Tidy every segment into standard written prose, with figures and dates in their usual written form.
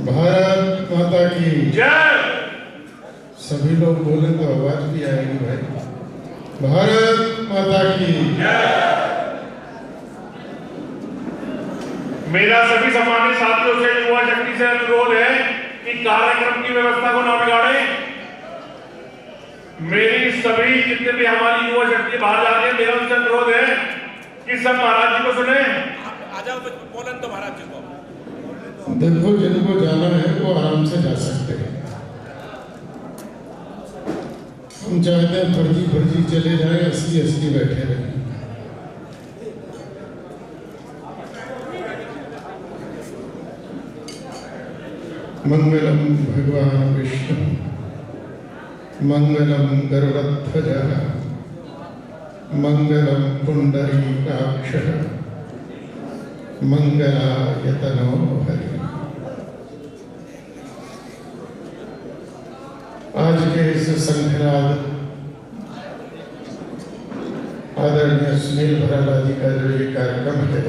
भारत माता की जय। सभी लोग बोले तो आवाज भी आएगी भाई। भारत माता की जय। मेरा सभी सम्मानित साथियों से युवा शक्ति से अनुरोध है कि कार्यक्रम की व्यवस्था को ना बिगाड़ें। मेरी सभी जितने भी हमारी युवा शक्ति बाहर जा रही है, मेरा उनसे अनुरोध है कि सब महाराज जी को सुने। आ जाओ तो बोलन तो महाराज जी को। देखो, जिनको जाना है वो आराम से जा सकते हैं। हम चाहते हैं फर्जी फर्जी चले जाएं, असली असली बैठे रहें। मंगलम भगवान विष्णु मंगलम गरुड़ध्वजः मंगलम पुंडरीकाक्षः मंगलायतनो हरि। आज के इस संघरात आदरणीय सुनील भराला जी का जो ये कार्यक्रम है,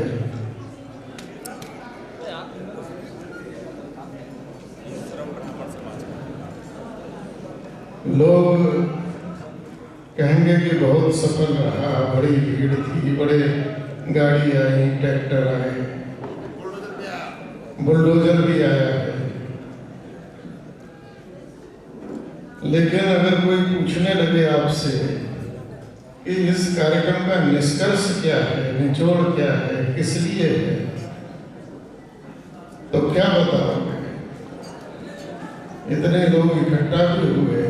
लोग कहेंगे कि बहुत सफल रहा, बड़ी भीड़ थी, बड़े गाड़ी आई, ट्रैक्टर आए, बुलडोजर भी आया है। लेकिन अगर कोई पूछने लगे आपसे कि इस कार्यक्रम का निष्कर्ष क्या है, निचोड़ क्या है, किस लिए है, तो क्या बताओगे? इतने लोग इकट्ठा भी हुए।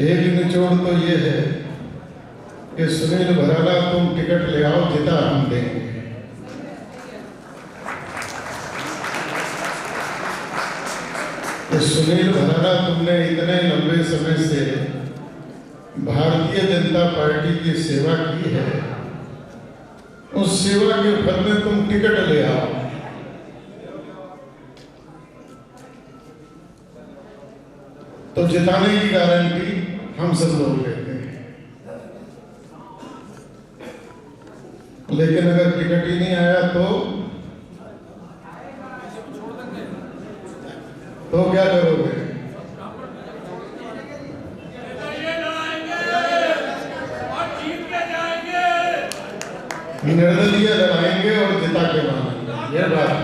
एक निचोड़ तो ये है कि सुनील भराला तुम टिकट ले आओ, जिता हम देंगे। सुनील भराला, तुमने इतने लंबे समय से भारतीय जनता पार्टी की सेवा की है, उस सेवा के फल में तुम टिकट ले आओ। तो जिताने की गारंटी हम सब लोग लेते हैं। लेकिन अगर टिकट ही नहीं आया तो क्या करोगे? निर्दलीय लड़ाएंगे और जिता के मानेंगे। ये बात,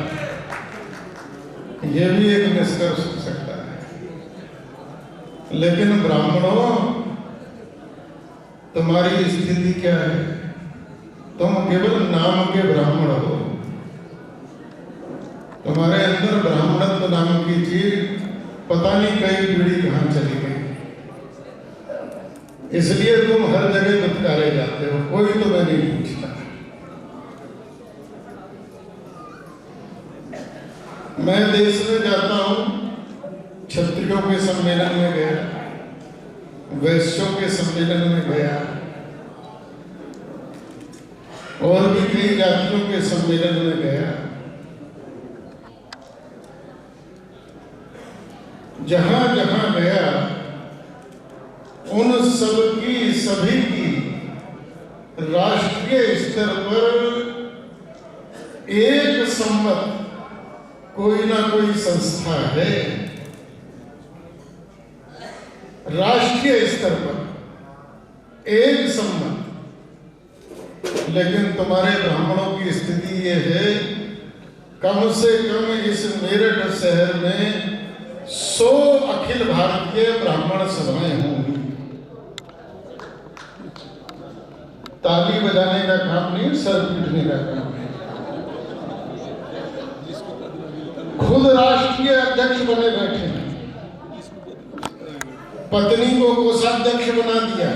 ये भी एक निष्कर्ष हो सकता है। लेकिन ब्राह्मणों, तुम्हारी स्थिति क्या है? तुम केवल नाम के ब्राह्मण हो। तुम्हारे अंदर ब्राह्मणत्व नाम की चीज पता नहीं कई पीढ़ी कहां चली गई, इसलिए तुम हर जगह दुत्कारे जाते हो, कोई तुम्हें नहीं पूछता। मैं देश में जाता हूं, क्षत्रियों के सम्मेलन में गया, वैश्यों के सम्मेलन में गया, और भी कई जातियों के सम्मेलन में गया। जहां जहां गया, उन सब की, सभी की राष्ट्रीय स्तर पर एक सम्मत कोई ना कोई संस्था है। राष्ट्रीय स्तर पर एक सम्मत। लेकिन तुम्हारे ब्राह्मणों की स्थिति ये है, कम से कम इस मेरठ शहर में 100 अखिल भारतीय ब्राह्मण सभाएं होंगी। ताली बजाने का काम नहीं, सर पीटने का काम है। खुद राष्ट्रीय अध्यक्ष बने बैठे हैं, पत्नी को कोषाध्यक्ष बना दिया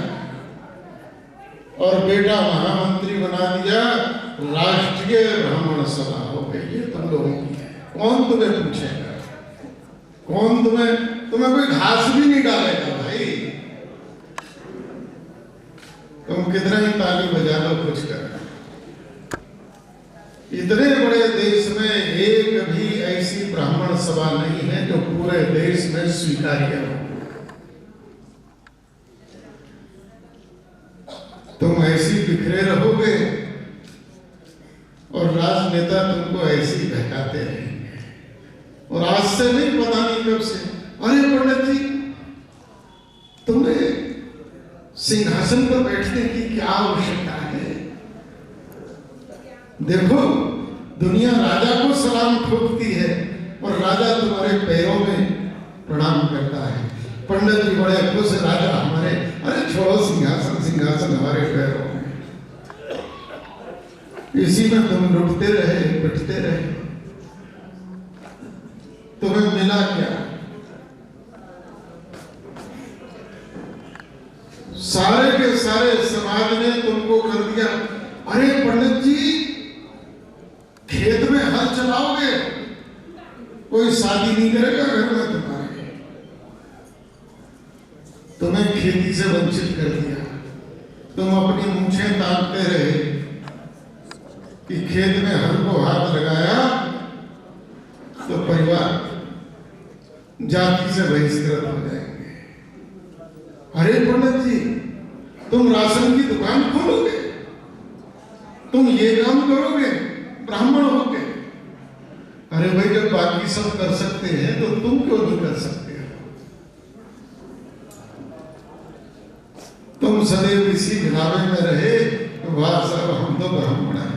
और बेटा महामंत्री बना दिया। राष्ट्रीय ब्राह्मण सभा हो गई। ये तुम लोगों की है। कौन तुम्हें पूछेगा? कौन तुम्हें कोई घास भी नहीं डालेगा भाई। तुम कितना ही ताली बजा लो, कुछ कर। इतने बड़े देश में एक भी ऐसी ब्राह्मण सभा नहीं है जो पूरे देश में स्वीकार्य हो। तुम ऐसी बिखरे रहोगे और राजनीति नेता तुमको ऐसे ही बहकाते रहेंगे। और आज से नहीं, पता नहीं कब से। अरे पंडित जी, तुम्हें सिंहासन पर बैठने की क्या आवश्यकता है? देखो, दुनिया राजा को सलाम ठोकती है और राजा तुम्हारे पैरों में प्रणाम करता है। पंडित जी बड़े खुश, राजा हमारे, अरे छोड़ो सिंहासन, सिंहासन हमारे पैरों में। इसी में तुम लुटते रहे, पिटते रहे। तुम्हें मिला क्या? सारे के सारे समाज ने तुमको कर दिया। अरे पंडित जी, खेत में हल चलाओगे, कोई शादी नहीं करेगा घर में तुम्हारे। तुम्हें खेती से वंचित कर दिया। तुम अपनी मूंछें ताकते रहे कि खेत में हल को हाथ लगाया तो परिवार जाति से बहिष्कृत हो जाएंगे। अरे पंडित जी, तुम राशन की दुकान खोलोगे, तुम ये काम करोगे, ब्राह्मण होगे। अरे भाई, जब बाकी सब कर सकते हैं तो तुम क्यों नहीं कर सकते हो? तुम सदैव इसी गिलावे में रहे, वाह साहब हम तो ब्राह्मण हैं।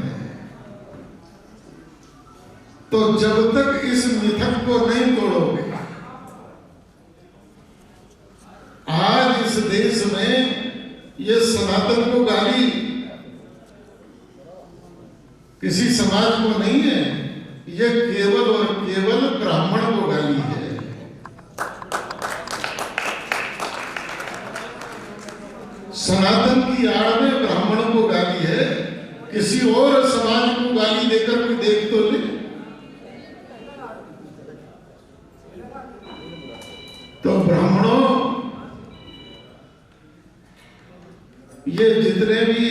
तो जब तक इस मिथक को नहीं तोड़ोगे, आज इस देश में ये सनातन को गाली किसी समाज को नहीं है, ये केवल और केवल ब्राह्मण को गाली है। सनातन की आड़ में ब्राह्मण को गाली है। किसी और समाज को गाली देकर कोई देख तो ले। तो ब्राह्मणों, ये जितने भी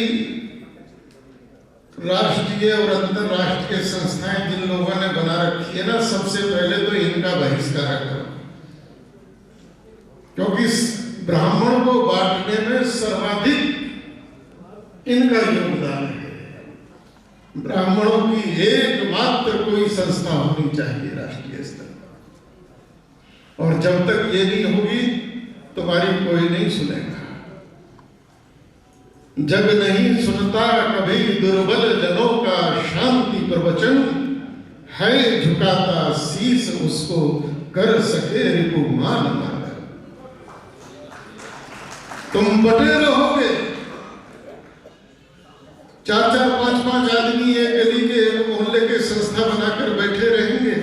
राष्ट्रीय और अंतरराष्ट्रीय संस्थाएं जिन लोगों ने बना रखी है ना, सबसे पहले तो इनका बहिष्कार करो, क्योंकि ब्राह्मण को बांटने में सर्वाधिक इनका योगदान है। ब्राह्मणों की एकमात्र कोई संस्था होनी चाहिए राष्ट्रीय स्तर पर, और जब तक ये नहीं होगी तुम्हारी कोई नहीं सुनेगा। जग नहीं सुनता कभी दुर्बल जनों का शांति प्रवचन, है झुकाता शीश उसको कर सके रिपुमान मानन। तुम बटे रहोगे, 4-4, 5-5 आदमी एक गली के, एक मोहल्ले के संस्था बनाकर बैठे रहेंगे,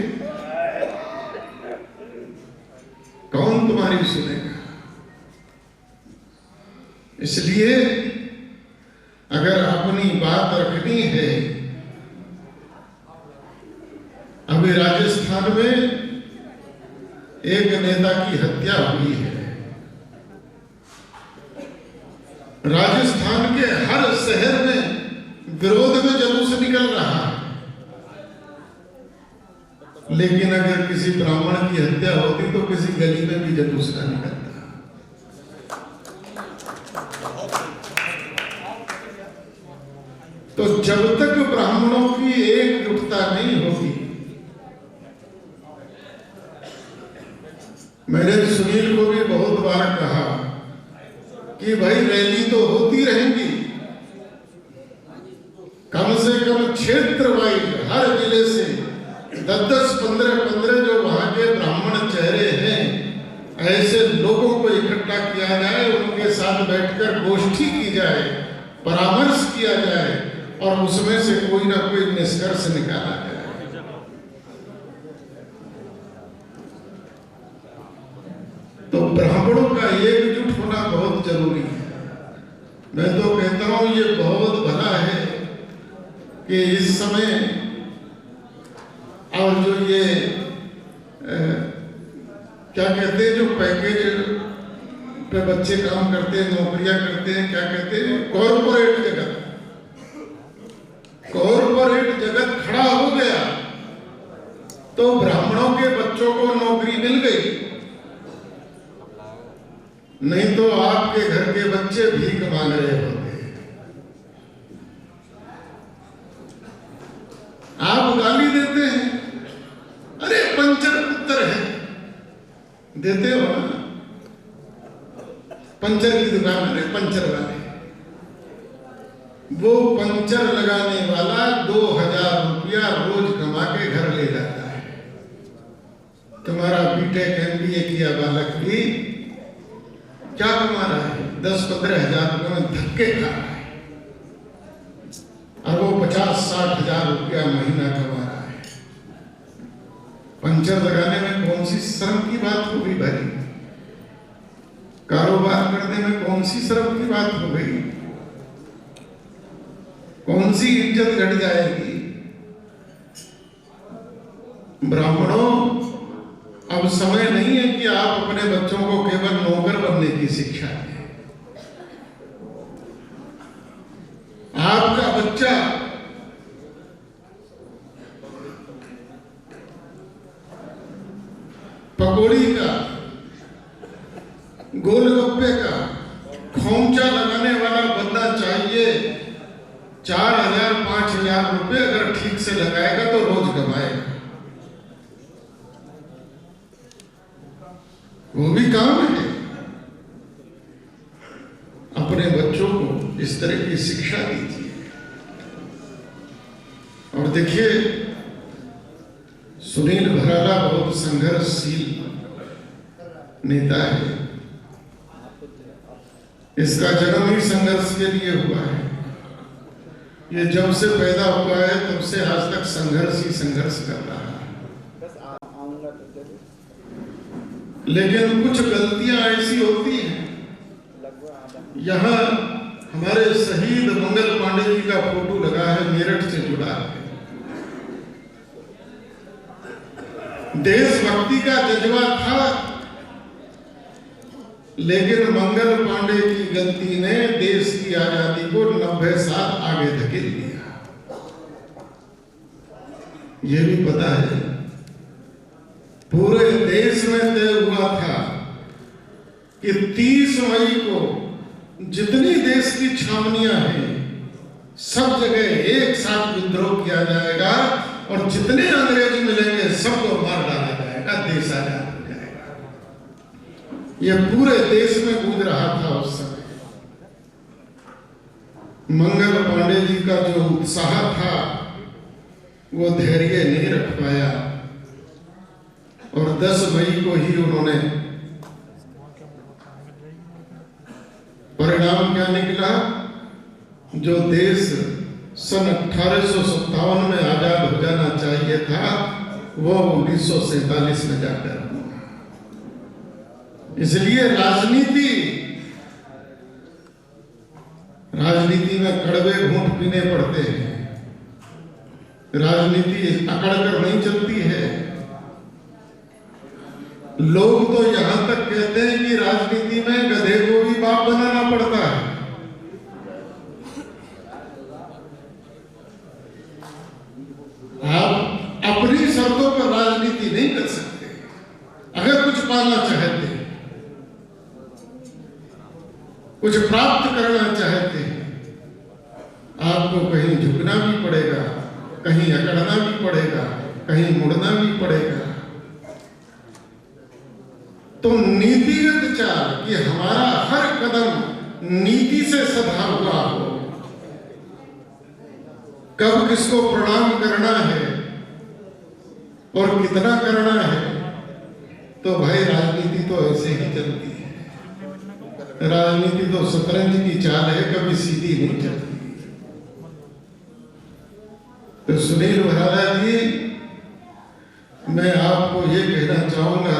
कौन तुम्हारी सुनेगा? इसलिए अगर अपनी बात रखनी है, अभी राजस्थान में एक नेता की हत्या हुई है। राजस्थान के हर शहर में विरोध में जुलूस निकल रहा है, लेकिन अगर किसी ब्राह्मण की हत्या होती तो किसी गली में भी जुलूस न निकलता। तो जब तक ब्राह्मणों की एकजुटता नहीं होगी, मैंने सुनील को भी बहुत बार कहा कि भाई रैली तो होती रहेंगी, कम से कम क्षेत्र वाइज हर जिले से 10-10, 15-15 जो वहां के ब्राह्मण चेहरे हैं, ऐसे लोगों को इकट्ठा किया जाए, उनके साथ बैठकर गोष्ठी की जाए, परामर्श किया जाए और उसमें से कोई ना कोई निष्कर्ष निकाला जाए। तो ब्राह्मणों का एकजुट होना बहुत जरूरी है। मैं तो कहता हूं ये बहुत भला है कि इस समय, और जो ये क्या कहते हैं, जो पैकेज पे बच्चे काम करते हैं, नौकरियां करते हैं, क्या कहते हैं, कॉर्पोरेट जगत, कॉर्पोरेट जगत खड़ा हो गया तो ब्राह्मणों के बच्चों को नौकरी मिल गई। नहीं तो आपके घर के बच्चे भीख मांग रहे होते। आप देते हो ना, पंचर की दुकान है, पंचर वाले, वो पंचर लगाने वाला 2000 रुपया रोज कमा के घर ले जाता है। तुम्हारा बीटेक MBA किया बालक भी क्या कमा रहा है? 10-15 हजार रुपये में धक्के खा रहा है, और वो 50-60 हजार रुपया महीना कमा रहा है। पंचर लगाने में कौन सी शर्म की बात होगी भाई? कारोबार करने में कौन सी शर्म की बात हो गई? कौन सी इज्जत घट जाएगी? ब्राह्मणों, अब समय नहीं है कि आप अपने बच्चों को केवल नौकर बनने की शिक्षा दें। आपका बच्चा पकौड़ी का, गोलगप्पे का खोमचा लगाने वाला बनना चाहिए। 4000-5000 रुपए अगर ठीक से लगाएगा तो रोज कमाएगा, वो भी काम है। अपने बच्चों को इस तरह की शिक्षा दीजिए। और देखिए, सुनील भराला बहुत संघर्षशील नेता है। इसका जन्म ही संघर्ष के लिए हुआ है। ये जब से पैदा हुआ है तब से आज तक संघर्ष ही संघर्ष कर रहा है। लेकिन कुछ गलतियां ऐसी होती हैं। यहाँ हमारे शहीद मंगल पांडे जी का फोटो लगा है, मेरठ से जुड़ा है। देशभक्ति का जज्बा था, लेकिन मंगल पांडे की गलती ने देश की आजादी को 90 साल आगे धकेल दिया। ये भी पता है, पूरे देश में तय हुआ था कि 30 मई को जितनी देश की छावनियां हैं सब जगह एक साथ विद्रोह किया जाएगा, और जितने अंग्रेज मिलेंगे सबको मार डाला जाएगा, देश आजाद हो जाएगा। यह पूरे देश में गूंज रहा था उस समय। मंगल पांडे जी का जो उत्साह था वो धैर्य नहीं रख पाया, और 10 मई को ही उन्होंने, परिणाम क्या निकला? जो देश सन 1857 में आजाद हो जाना चाहिए था वो 1947 में जाकर हुआ। इसलिए राजनीति में कड़वे घूंट पीने पड़ते हैं। राजनीति अकड़कर नहीं चलती है। लोग तो यहां तक कहते हैं कि राजनीति में गधे को भी बाप बनाना पड़ता है। आप अपनी शर्तों पर राजनीति नहीं कर सकते। अगर कुछ पाना चाहते हैं, कुछ प्राप्त करना चाहते हैं, आपको कहीं झुकना भी पड़ेगा, कहीं अकड़ना भी पड़ेगा, कहीं मुड़ना भी पड़ेगा। तो नीतिगत चाल कि हमारा हर कदम नीति से सधा हुआ हो, कब किसको प्रणाम करना है और कितना करना है, तो भाई राजनीति तो ऐसे ही चलती है। राजनीति तो शतरंज की चाल है, कभी सीधी नहीं चलती। तो सुनील भराला जी, मैं आपको ये कहना चाहूंगा,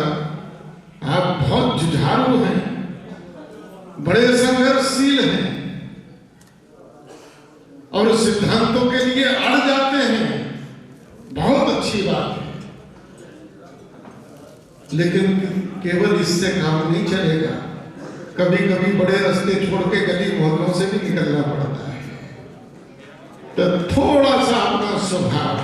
आप बहुत जुझारू हैं, बड़े संघर्षशील हैं, और सिद्धांतों के लिए अड़ जाते हैं। बहुत अच्छी बात है, लेकिन केवल इससे काम नहीं चलेगा। कभी कभी बड़े रास्ते छोड़ के गली मोहल्लों से भी निकलना पड़ता है। तो थोड़ा सा अपना स्वभाव,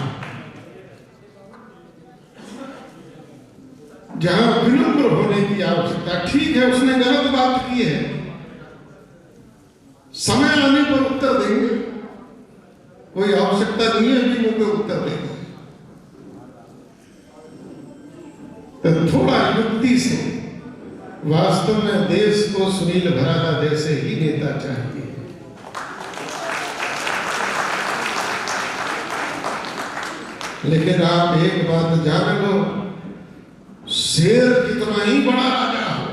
जहां विनम्र होने की आवश्यकता, ठीक है उसने गलत बात की है, समय आने पर उत्तर देंगे, कोई आवश्यकता नहीं है कि मुंह पे उत्तर देंगे। तो थोड़ा युक्ति से वास्तव में देश को सुनील भराला जैसे ही नेता चाहिए। लेकिन आप एक बात जान लो, शेर कितना ही बड़ा राजा हो,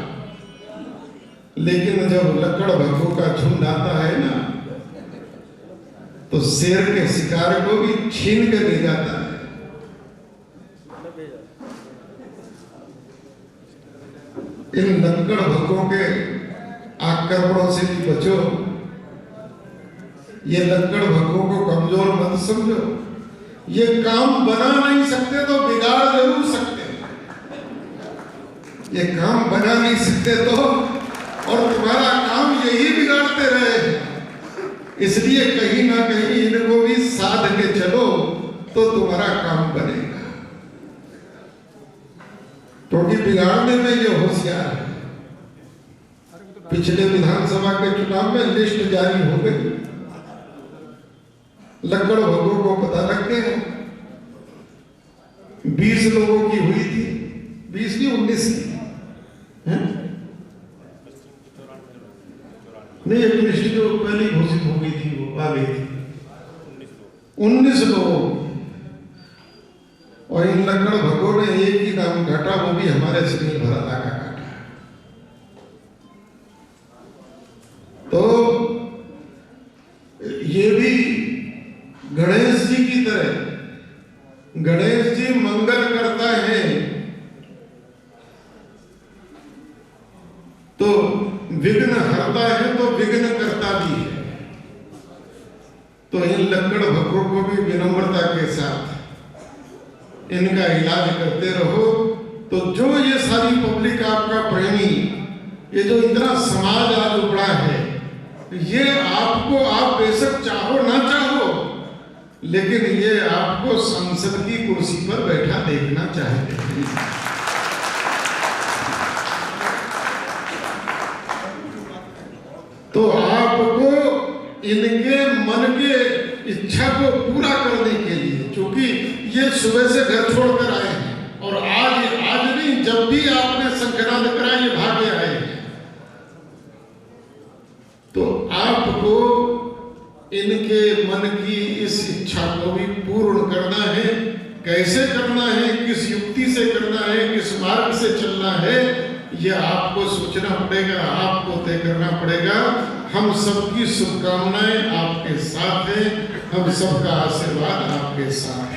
लेकिन जब लकड़ भक्तों का झुंड आता है ना, तो शेर के शिकार को भी छीन कर ले जाता है। इन लकड़ भक्तों के आक्रमणों से भी बचो। ये लकड़ भक्तों को कमजोर मत समझो। ये काम बना नहीं सकते तो बिगाड़ जरूर सकते। ये काम बना नहीं सकते तो, और तुम्हारा काम यही बिगाड़ते रहे। इसलिए कहीं ना कहीं इनको भी साध के चलो तो तुम्हारा काम बनेगा, क्योंकि बिगाड़ने में ये होशियार है। पिछले विधानसभा के चुनाव में लिस्ट जारी हो गई, लकड़ भगों को पता लग गया। 20 लोगों की हुई थी, 20 की 19 की नहीं, एक लिस्ट जो पहले घोषित हो गई थी वो आ गई थी 19 लोगों की। और इन लकड़ भगों ने एक ही नाम काटा, वो भी हमारे सुनील भराला का काटा। तो ये भी गणेश जी की तरह, गणेश जी मंगल करता है तो विघ्न हरता है, तो विघ्न करता भी है। तो इन लकड़ भक्तों को भी विनम्रता के साथ इनका इलाज करते रहो। तो जो ये सारी पब्लिक आपका प्रेमी, ये जो इतना समाज आज उबड़ा है, ये आपको, आप बेशक चाहो ना चाहो, लेकिन ये आपको संसद की कुर्सी पर बैठा देखना चाहते हैं। तो आपको इनके मन के इच्छा को पूरा करने के लिए, क्योंकि ये सुबह से घर छोड़कर आए हैं और आज नहीं, जब भी आपने शंखनाद करा ये भागे आए हैं। तो आपको इनके मन की इस इच्छा को भी पूर्ण करना है। कैसे करना है, किस युक्ति से करना है, किस मार्ग से चलना है, ये आपको सोचना पड़ेगा, आपको तय करना पड़ेगा। हम सबकी शुभकामनाएं आपके साथ हैं, हम सबका आशीर्वाद आपके साथ है।